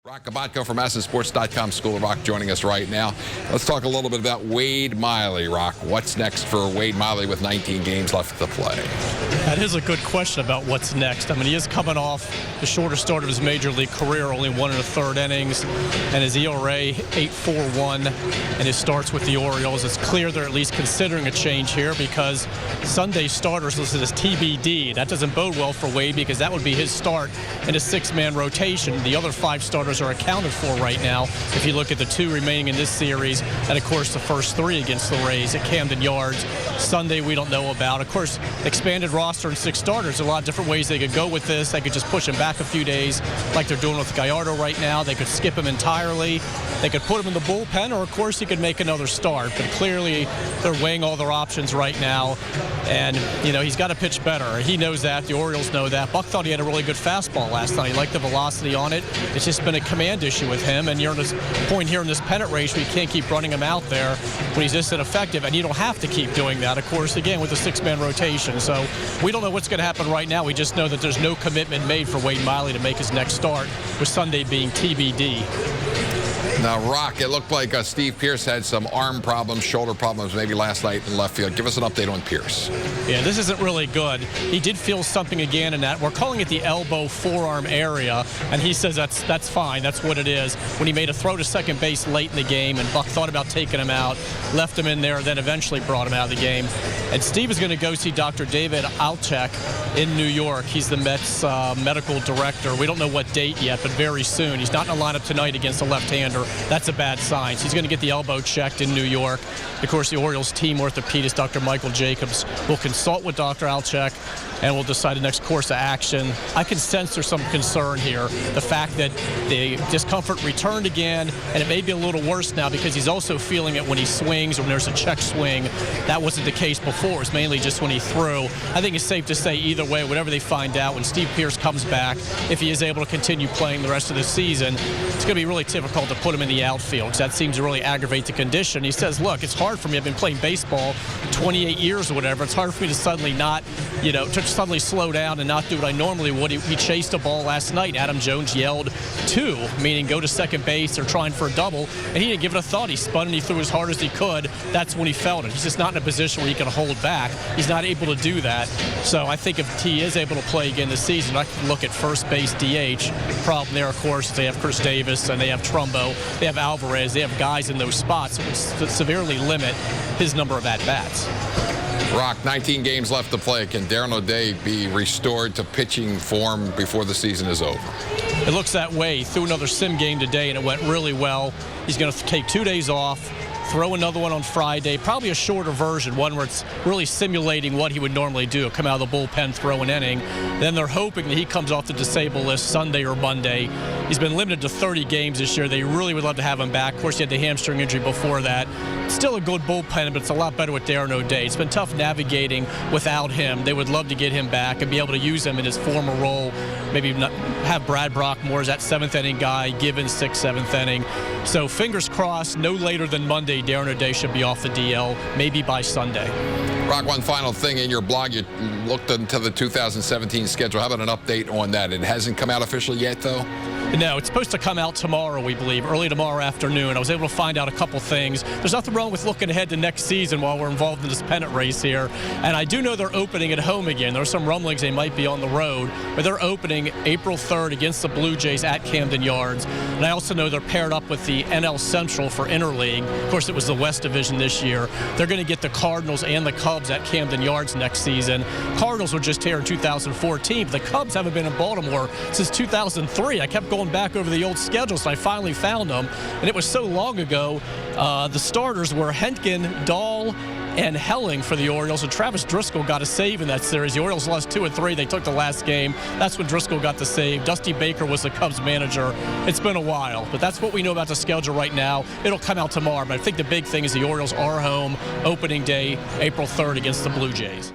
Roch Kubatko from MASNsports.com School of Rock joining us right now. Let's talk a little bit about Wade Miley, Roch. What's next for Wade Miley with 19 games left to play? That is a good question about what's next. I mean, he is coming off the shortest start of his major league career, only 1 1/3 innings, and his ERA 8.41, and his starts with the Orioles. It's clear they're at least considering a change here because Sunday starters listed as TBD. That doesn't bode well for Wade because that would be his start in a 6-man rotation. The other 5 starters are accounted for right now if you look at the 2 remaining in this series, and of course the first 3 against the Rays at Camden Yards. Sunday we don't know about. Of course, expanded roster and 6 starters. A lot of different ways they could go with this. They could just push him back a few days like they're doing with Gallardo right now. They could skip him entirely. They could put him in the bullpen, or of course he could make another start. But clearly they're weighing all their options right now, and you know he's got to pitch better. He knows that. The Orioles know that. Buck thought he had a really good fastball last night. He liked the velocity on it. It's just been a command issue with him, and you're in this point here in this pennant race where you can't keep running him out there when he's this ineffective, and you don't have to keep doing that, of course, again, with the 6-man rotation. So we don't know what's going to happen right now. We just know that there's no commitment made for Wade Miley to make his next start, with Sunday being TBD. Now, Roch, it looked like Steve Pearce had some arm problems, shoulder problems maybe last night in left field. Give us an update on Pearce. Yeah, this isn't really good. He did feel something again in that. We're calling it the elbow forearm area, and he says that's fine. That's what it is. When he made a throw to second base late in the game, and Buck thought about taking him out, left him in there, then eventually brought him out of the game. And Steve is going to go see Dr. David Alchek in New York. He's the Mets medical director. We don't know what date yet, but very soon. He's not in the lineup tonight against a left-hander. That's a bad sign. So he's going to get the elbow checked in New York. Of course, the Orioles team orthopedist, Dr. Michael Jacobs, will consult with Dr. Alchek and will decide the next course of action. I can sense there's some concern here. The fact that the discomfort returned again, and it may be a little worse now because he's also feeling it when he swings or when there's a check swing. That wasn't the case before. It's mainly just when he threw. I think it's safe to say either way, whatever they find out, when Steve Pearce comes back, if he is able to continue playing the rest of the season, it's going to be really difficult to put him in the outfield because that seems to really aggravate the condition. He says, look, it's hard for me. I've been playing baseball 28 years or whatever. It's hard for me to suddenly not, to suddenly slow down and not do what I normally would. He chased a ball last night. Adam Jones yelled 2, meaning go to second base or trying for a double, and he didn't give it a thought. He spun and he threw as hard as he could. That's when he felt it. He's just not in a position where he can hold back. He's not able to do that. So I think if he is able to play again this season, I can look at first base DH. Problem there, of course, is they have Chris Davis and they have Trumbo. They have Alvarez. They have guys in those spots that would severely limit his number of at-bats. Roch, 19 games left to play. Can Darren ODay be restored to pitching form before the season is over? It looks that way. He threw another sim game today, and it went really well. He's going to take 2 days off, throw another one on Friday, probably a shorter version, one where it's really simulating what he would normally do, come out of the bullpen, throw an inning. Then they're hoping that he comes off the disabled list Sunday or Monday. He's been limited to 30 games this year. They really would love to have him back. Of course, he had the hamstring injury before that. Still a good bullpen, but it's a lot better with Darren ODay. It's been tough navigating without him. They would love to get him back and be able to use him in his former role. Maybe not have Brad Brockmore as that 7th inning guy, Gibbons 6th, 7th inning. So fingers crossed, no later than Monday, Darren ODay should be off the DL, maybe by Sunday. Roch, one final thing. In your blog, you looked into the 2017 schedule. How about an update on that? It hasn't come out officially yet, though? No, it's supposed to come out tomorrow, we believe, early tomorrow afternoon. I was able to find out a couple things. There's nothing wrong with looking ahead to next season while we're involved in this pennant race here. And I do know they're opening at home again. There are some rumblings they might be on the road, but they're opening April 3rd against the Blue Jays at Camden Yards. And I also know they're paired up with the NL Central for Interleague. Of course, it was the West Division this year. They're going to get the Cardinals and the Cubs at Camden Yards next season. Cardinals were just here in 2014, but the Cubs haven't been in Baltimore since 2003. I kept going back over the old schedule, so I finally found them, and it was so long ago. The starters were Hentgen, Dahl, and Helling for the Orioles, and Travis Driscoll got a save in that series. The Orioles lost 2 of 3. They took the last game. That's when Driscoll got the save. Dusty Baker was the Cubs manager. It's been a while, but that's what we know about the schedule right now. It'll come out tomorrow, but I think the big thing is the Orioles are home opening day, April 3rd against the Blue Jays.